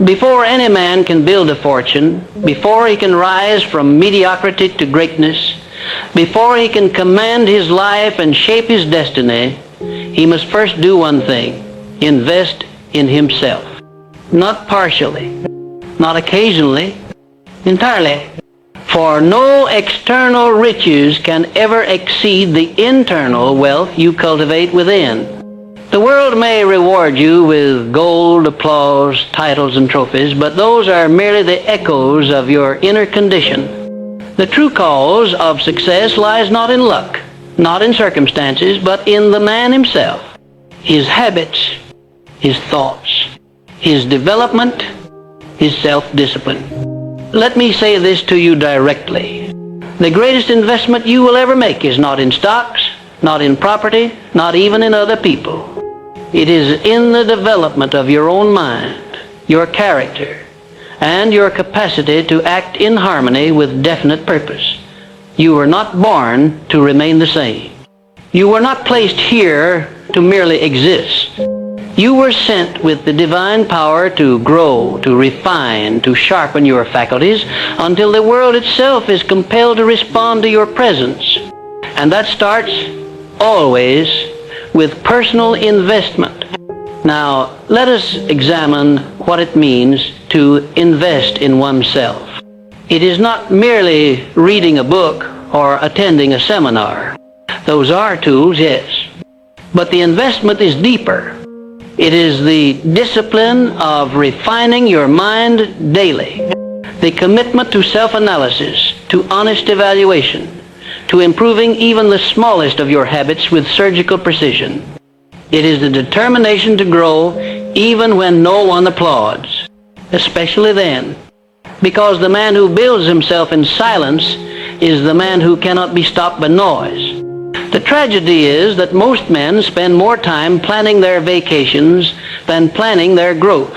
Before any man can build a fortune, before he can rise from mediocrity to greatness, before he can command his life and shape his destiny, he must first do one thing: invest in himself. Not partially, not occasionally, entirely. For no external riches can ever exceed the internal wealth you cultivate within. The world may reward you with gold, applause, titles, and trophies, but those are merely the echoes of your inner condition. The true cause of success lies not in luck, not in circumstances, but in the man himself, his habits, his thoughts, his development, his self-discipline. Let me say this to you directly. The greatest investment you will ever make is not in stocks, not in property, not even in other people. It is in the development of your own mind, your character, and your capacity to act in harmony with definite purpose. You were not born to remain the same. You were not placed here to merely exist. You were sent with the divine power to grow, to refine, to sharpen your faculties until the world itself is compelled to respond to your presence. And that starts always with personal investment. Now, let us examine what it means to invest in oneself. It is not merely reading a book or attending a seminar. Those are tools, yes. But the investment is deeper. It is the discipline of refining your mind daily, the commitment to self-analysis, to honest evaluation, to improving even the smallest of your habits with surgical precision. It is the determination to grow even when no one applauds, especially then, because the man who builds himself in silence is the man who cannot be stopped by noise. The tragedy is that most men spend more time planning their vacations than planning their growth.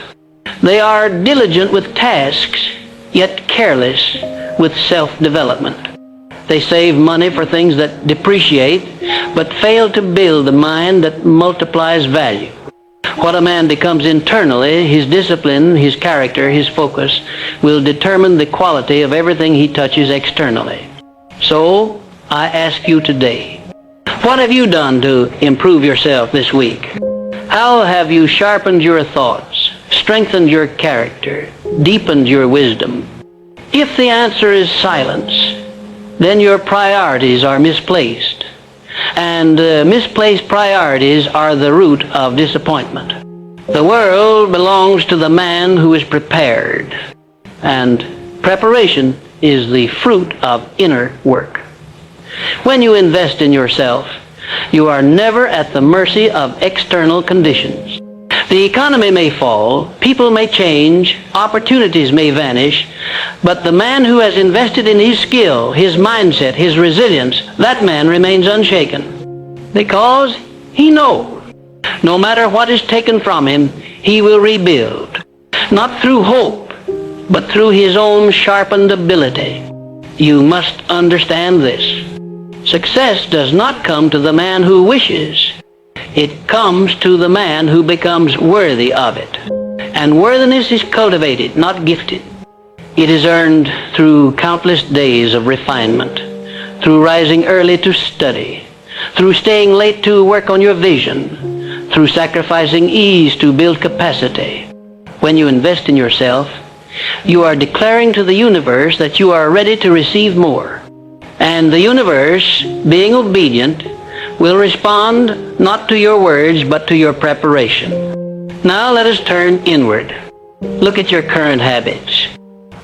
They are diligent with tasks, yet careless with self-development. They save money for things that depreciate, but fail to build the mind that multiplies value. What a man becomes internally, his discipline, his character, his focus, will determine the quality of everything he touches externally. So, I ask you today, what have you done to improve yourself this week? How have you sharpened your thoughts, strengthened your character, deepened your wisdom? If the answer is silence, then your priorities are misplaced. And misplaced priorities are the root of disappointment. The world belongs to the man who is prepared. And preparation is the fruit of inner work. When you invest in yourself, you are never at the mercy of external conditions. The economy may fall, people may change, opportunities may vanish, but the man who has invested in his skill, his mindset, his resilience, that man remains unshaken. Because he knows, no matter what is taken from him, he will rebuild. Not through hope, but through his own sharpened ability. You must understand this. Success does not come to the man who wishes. It comes to the man who becomes worthy of it. And worthiness is cultivated, not gifted. It is earned through countless days of refinement, through rising early to study, through staying late to work on your vision, through sacrificing ease to build capacity. When you invest in yourself, you are declaring to the universe that you are ready to receive more. And the universe, being obedient, will respond not to your words, but to your preparation. Now let us turn inward. Look at your current habits.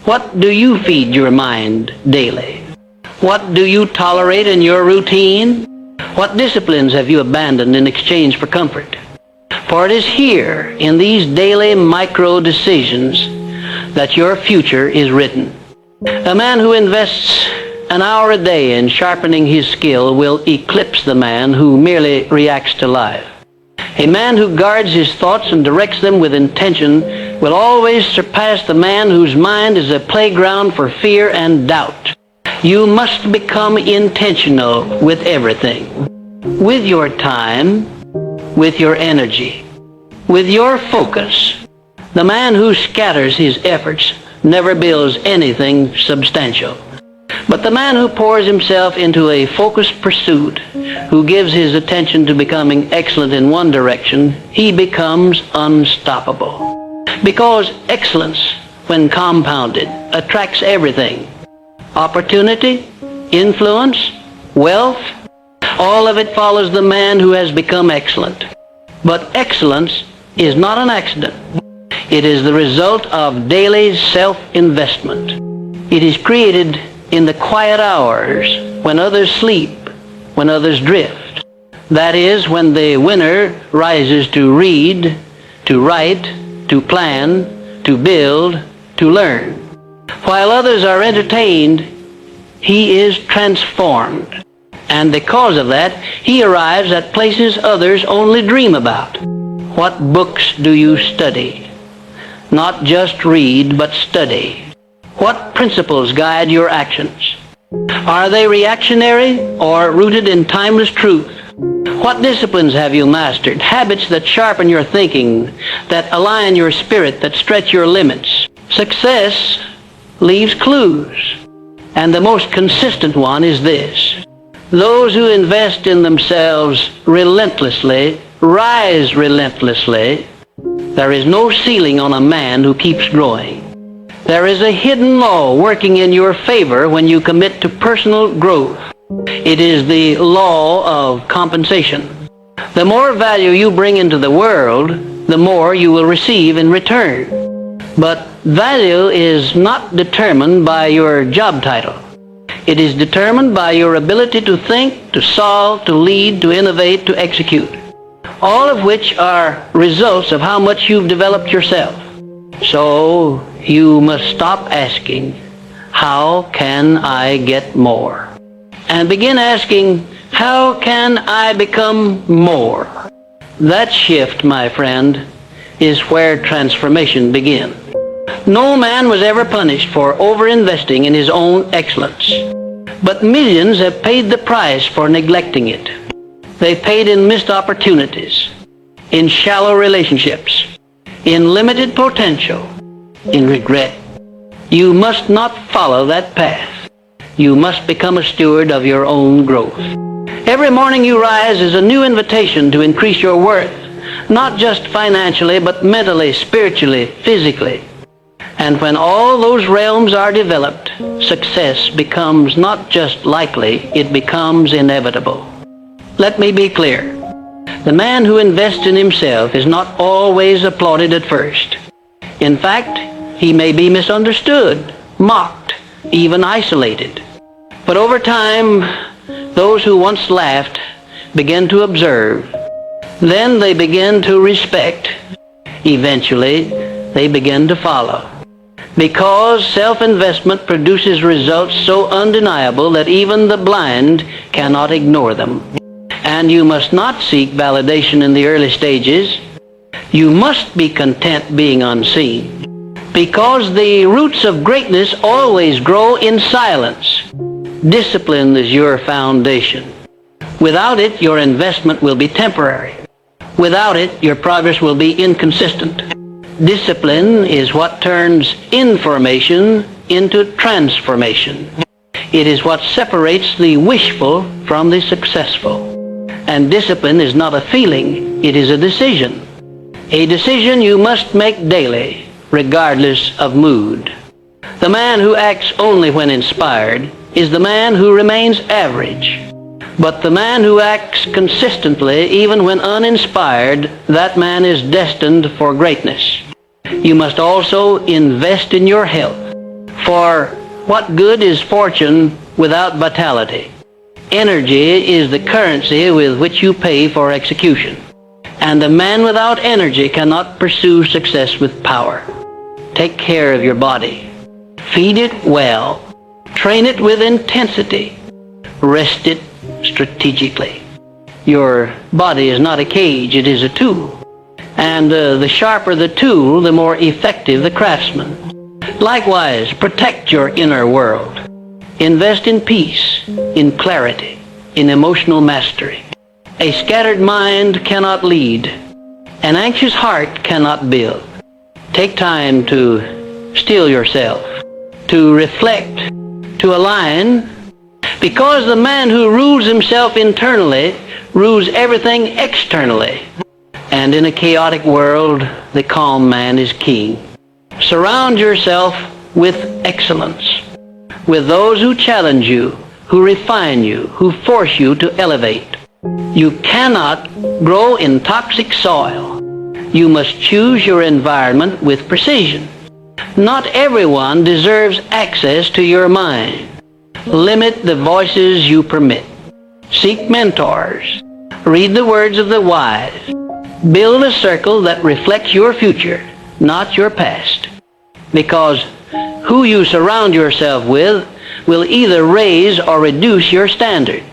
What do you feed your mind daily? What do you tolerate in your routine? What disciplines have you abandoned in exchange for comfort? For it is here, in these daily micro-decisions, that your future is written. A man who invests an hour a day in sharpening his skill will eclipse the man who merely reacts to life. A man who guards his thoughts and directs them with intention will always surpass the man whose mind is a playground for fear and doubt. You must become intentional with everything. With your time, with your energy, with your focus. The man who scatters his efforts never builds anything substantial. But the man who pours himself into a focused pursuit, who gives his attention to becoming excellent in one direction, he becomes unstoppable. Because excellence, when compounded, attracts everything. Opportunity, influence, wealth, all of it follows the man who has become excellent. But excellence is not an accident. It is the result of daily self-investment. It is created in the quiet hours when others sleep, when others drift. That is, when the winner rises to read, to write, to plan, to build, to learn. While others are entertained, he is transformed. And because of that, he arrives at places others only dream about. What books do you study? Not just read, but study. What principles guide your actions? Are they reactionary or rooted in timeless truth? What disciplines have you mastered? Habits that sharpen your thinking, that align your spirit, that stretch your limits. Success leaves clues. And the most consistent one is this: those who invest in themselves relentlessly rise relentlessly. There is no ceiling on a man who keeps growing. There is a hidden law working in your favor when you commit to personal growth. It is the law of compensation. The more value you bring into the world, the more you will receive in return. But value is not determined by your job title. It is determined by your ability to think, to solve, to lead, to innovate, to execute. All of which are results of how much you've developed yourself. So you must stop asking, how can I get more? And begin asking, how can I become more? That shift, my friend, is where transformation begins. No man was ever punished for overinvesting in his own excellence. But millions have paid the price for neglecting it. They paid in missed opportunities, in shallow relationships, in limited potential, in regret. You must not follow that path. You must become a steward of your own growth. Every morning you rise is a new invitation to increase your worth, not just financially, but mentally, spiritually, physically. And when all those realms are developed, success becomes not just likely, it becomes inevitable. Let me be clear. The man who invests in himself is not always applauded at first. In fact, he may be misunderstood, mocked, even isolated. But over time, those who once laughed begin to observe. Then they begin to respect. Eventually, they begin to follow. Because self-investment produces results so undeniable that even the blind cannot ignore them. And you must not seek validation in the early stages. You must be content being unseen. Because the roots of greatness always grow in silence. Discipline is your foundation. Without it, your investment will be temporary. Without it, your progress will be inconsistent. Discipline is what turns information into transformation. It is what separates the wishful from the successful. And discipline is not a feeling, it is a decision. A decision you must make daily, regardless of mood. The man who acts only when inspired is the man who remains average. But the man who acts consistently, even when uninspired, that man is destined for greatness. You must also invest in your health. For what good is fortune without vitality? Energy is the currency with which you pay for execution. And a man without energy cannot pursue success with power. Take care of your body. Feed it well. Train it with intensity. Rest it strategically. Your body is not a cage, it is a tool. And the sharper the tool, the more effective the craftsman. Likewise, protect your inner world. Invest in peace, in clarity, in emotional mastery. A scattered mind cannot lead. An anxious heart cannot build. Take time to still yourself, to reflect, to align, because the man who rules himself internally rules everything externally. And in a chaotic world, the calm man is king. Surround yourself with excellence, with those who challenge you, who refine you, who force you to elevate. You cannot grow in toxic soil. You must choose your environment with precision. Not everyone deserves access to your mind. Limit the voices you permit. Seek mentors. Read the words of the wise. Build a circle that reflects your future, not your past. Because who you surround yourself with will either raise or reduce your standard.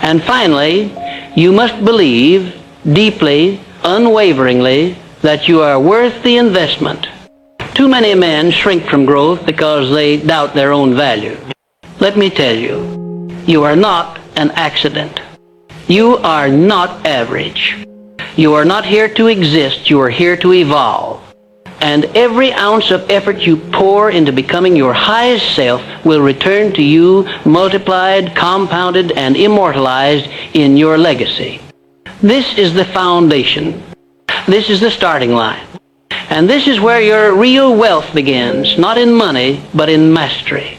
And finally, you must believe deeply, unwaveringly, that you are worth the investment. Too many men shrink from growth because they doubt their own value. Let me tell you, you are not an accident. You are not average. You are not here to exist. You are here to evolve. And every ounce of effort you pour into becoming your highest self will return to you multiplied, compounded, and immortalized in your legacy. This is the foundation. This is the starting line. And this is where your real wealth begins, not in money, but in mastery.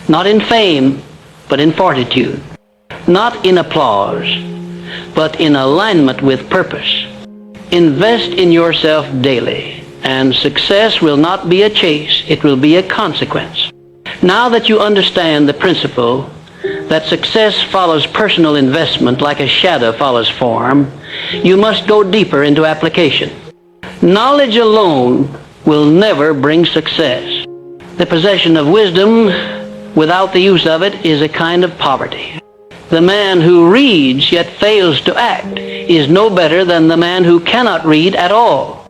Not in fame, but in fortitude. Not in applause, but in alignment with purpose. Invest in yourself daily, and success will not be a chase, it will be a consequence. Now that you understand the principle that success follows personal investment like a shadow follows form, you must go deeper into application. Knowledge alone will never bring success. The possession of wisdom without the use of it is a kind of poverty. The man who reads yet fails to act is no better than the man who cannot read at all.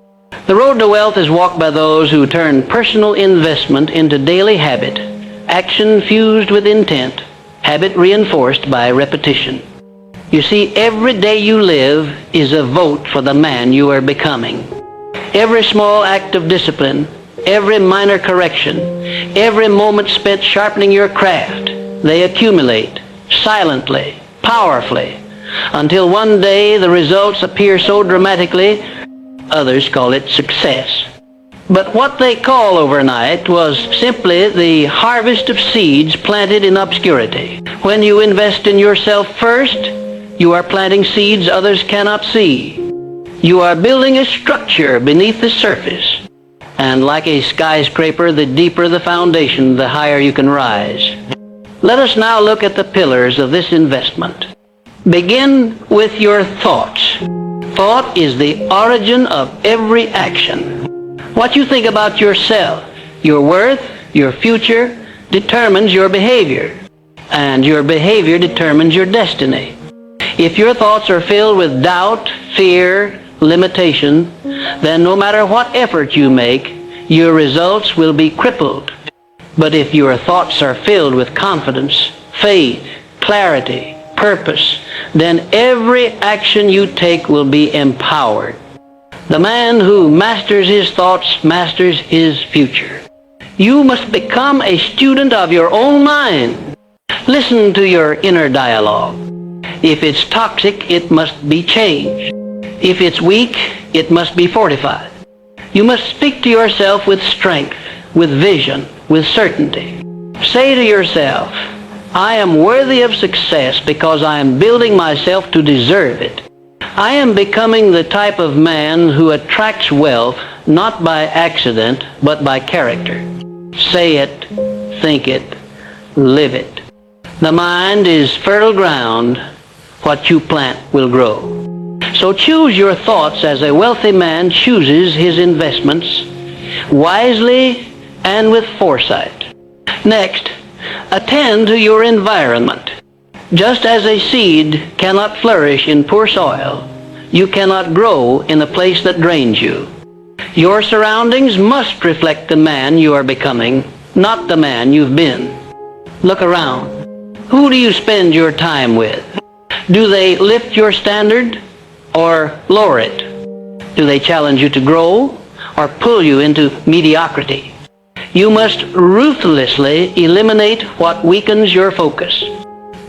The road to wealth is walked by those who turn personal investment into daily habit, action fused with intent, habit reinforced by repetition. You see, every day you live is a vote for the man you are becoming. Every small act of discipline, every minor correction, every moment spent sharpening your craft, they accumulate silently, powerfully, until one day the results appear so dramatically, others call it success. But what they call overnight was simply the harvest of seeds planted in obscurity. When you invest in yourself first, you are planting seeds others cannot see. You are building a structure beneath the surface. And like a skyscraper, the deeper the foundation, the higher you can rise. Let us now look at the pillars of this investment. Begin with your thoughts. Thought is the origin of every action. What you think about yourself, your worth, your future, determines your behavior. And your behavior determines your destiny. If your thoughts are filled with doubt, fear, limitation, then no matter what effort you make, your results will be crippled. But if your thoughts are filled with confidence, faith, clarity, purpose, then every action you take will be empowered. The man who masters his thoughts masters his future. You must become a student of your own mind. Listen to your inner dialogue. If it's toxic, it must be changed. If it's weak, it must be fortified. You must speak to yourself with strength, with vision, with certainty. Say to yourself, I am worthy of success because I am building myself to deserve it. I am becoming the type of man who attracts wealth not by accident, but by character. Say it, think it, live it. The mind is fertile ground. What you plant will grow. So choose your thoughts as a wealthy man chooses his investments, wisely and with foresight. Next, attend to your environment. Just as a seed cannot flourish in poor soil, you cannot grow in a place that drains you. Your surroundings must reflect the man you are becoming, not the man you've been. Look around. Who do you spend your time with? Do they lift your standard or lower it? Do they challenge you to grow or pull you into mediocrity. You must ruthlessly eliminate what weakens your focus.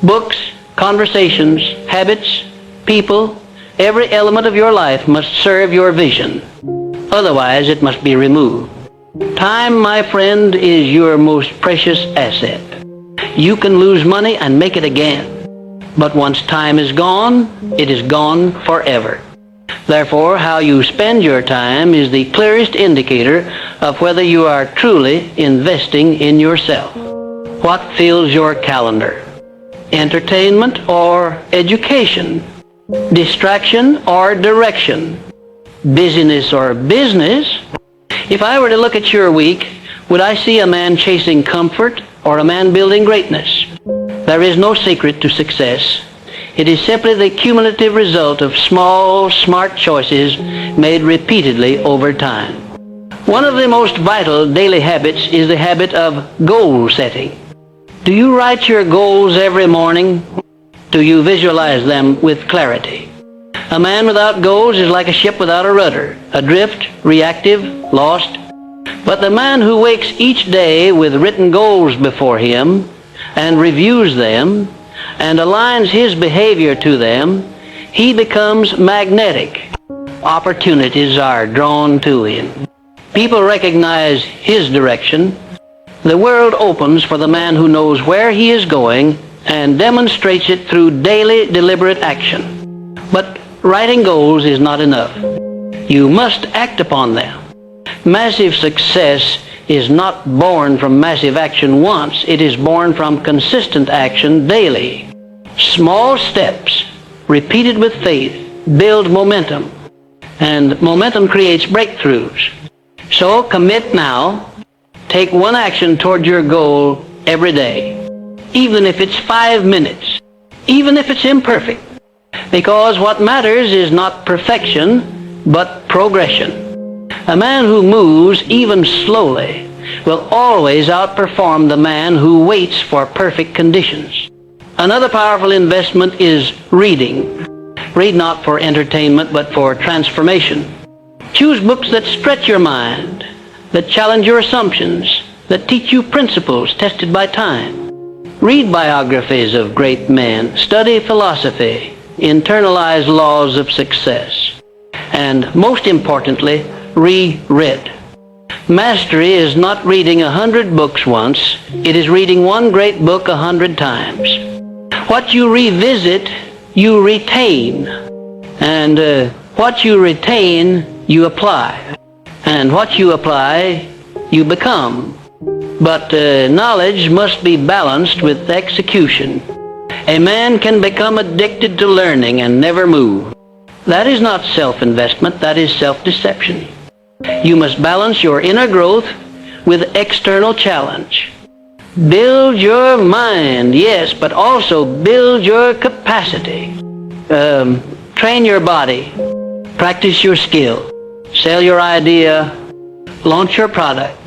Books, conversations, habits, people, every element of your life must serve your vision. Otherwise, it must be removed. Time, my friend, is your most precious asset. You can lose money and make it again. But once time is gone, it is gone forever. Therefore, how you spend your time is the clearest indicator of whether you are truly investing in yourself. What fills your calendar? Entertainment or education? Distraction or direction? Busyness or business? If I were to look at your week, would I see a man chasing comfort or a man building greatness? There is no secret to success. It is simply the cumulative result of small, smart choices made repeatedly over time. One of the most vital daily habits is the habit of goal setting. Do you write your goals every morning? Do you visualize them with clarity? A man without goals is like a ship without a rudder, adrift, reactive, lost. But the man who wakes each day with written goals before him and reviews them and aligns his behavior to them, he becomes magnetic. Opportunities are drawn to him. People recognize his direction. The world opens for the man who knows where he is going and demonstrates it through daily deliberate action. But writing goals is not enough. You must act upon them. Massive success is not born from massive action once. It is born from consistent action daily. Small steps, repeated with faith, build momentum. And momentum creates breakthroughs. So commit now. Take one action toward your goal every day. Even if it's 5 minutes. Even if it's imperfect. Because what matters is not perfection, but progression. A man who moves even slowly will always outperform the man who waits for perfect conditions. Another powerful investment is reading. Read not for entertainment, but for transformation. Choose books that stretch your mind, that challenge your assumptions, that teach you principles tested by time. Read biographies of great men. Study philosophy. Internalize laws of success. And most importantly, reread. Mastery is not reading 100 books once. It is reading one great book 100 times. What you revisit, you retain. And what you retain, you apply. And what you apply, you become. But knowledge must be balanced with execution. A man can become addicted to learning and never move. That is not self-investment, that is self-deception. You must balance your inner growth with external challenge. Build your mind, yes, but also build your capacity. Train your body. Practice your skill. Sell your idea. Launch your product.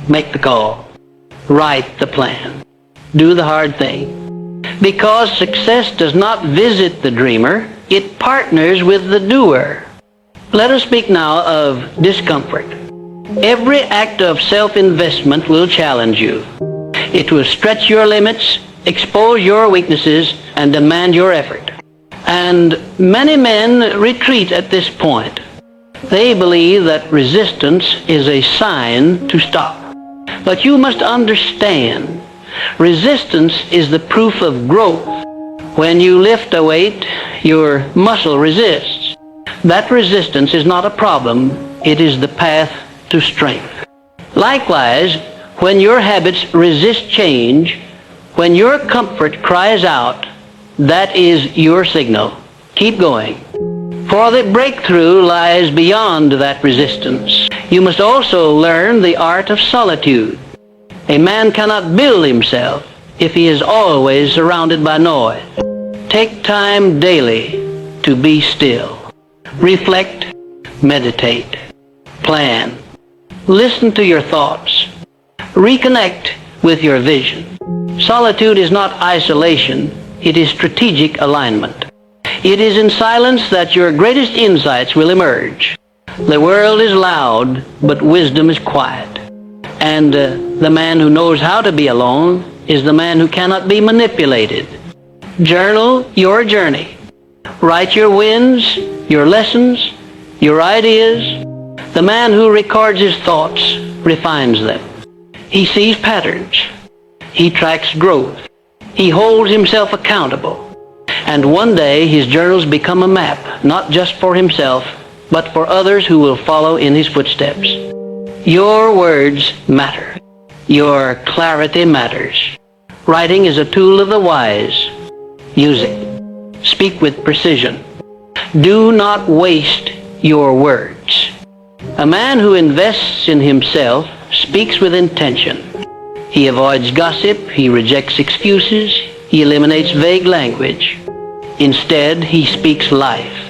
Make the call. Write the plan. Do the hard thing. Because success does not visit the dreamer, it partners with the doer. Let us speak now of discomfort. Every act of self-investment will challenge you. It will stretch your limits, expose your weaknesses, and demand your effort. And many men retreat at this point. They believe that resistance is a sign to stop. But you must understand, resistance is the proof of growth. When you lift a weight, your muscle resists. That resistance is not a problem. It is the path to strength. Likewise, when your habits resist change, when your comfort cries out, that is your signal. Keep going. For the breakthrough lies beyond that resistance. You must also learn the art of solitude. A man cannot build himself if he is always surrounded by noise. Take time daily to be still. Reflect, meditate, plan. Listen to your thoughts. Reconnect with your vision. Solitude is not isolation, it is strategic alignment. It is in silence that your greatest insights will emerge. The world is loud, but wisdom is quiet. And the man who knows how to be alone is the man who cannot be manipulated. Journal your journey. Write your wins, your lessons, your ideas. The man who records his thoughts refines them. He sees patterns. He tracks growth. He holds himself accountable. And one day his journals become a map, not just for himself, but for others who will follow in his footsteps. Your words matter. Your clarity matters. Writing is a tool of the wise. Use it. Speak with precision. Do not waste your words. A man who invests in himself speaks with intention. He avoids gossip. He rejects excuses. He eliminates vague language. Instead, he speaks life.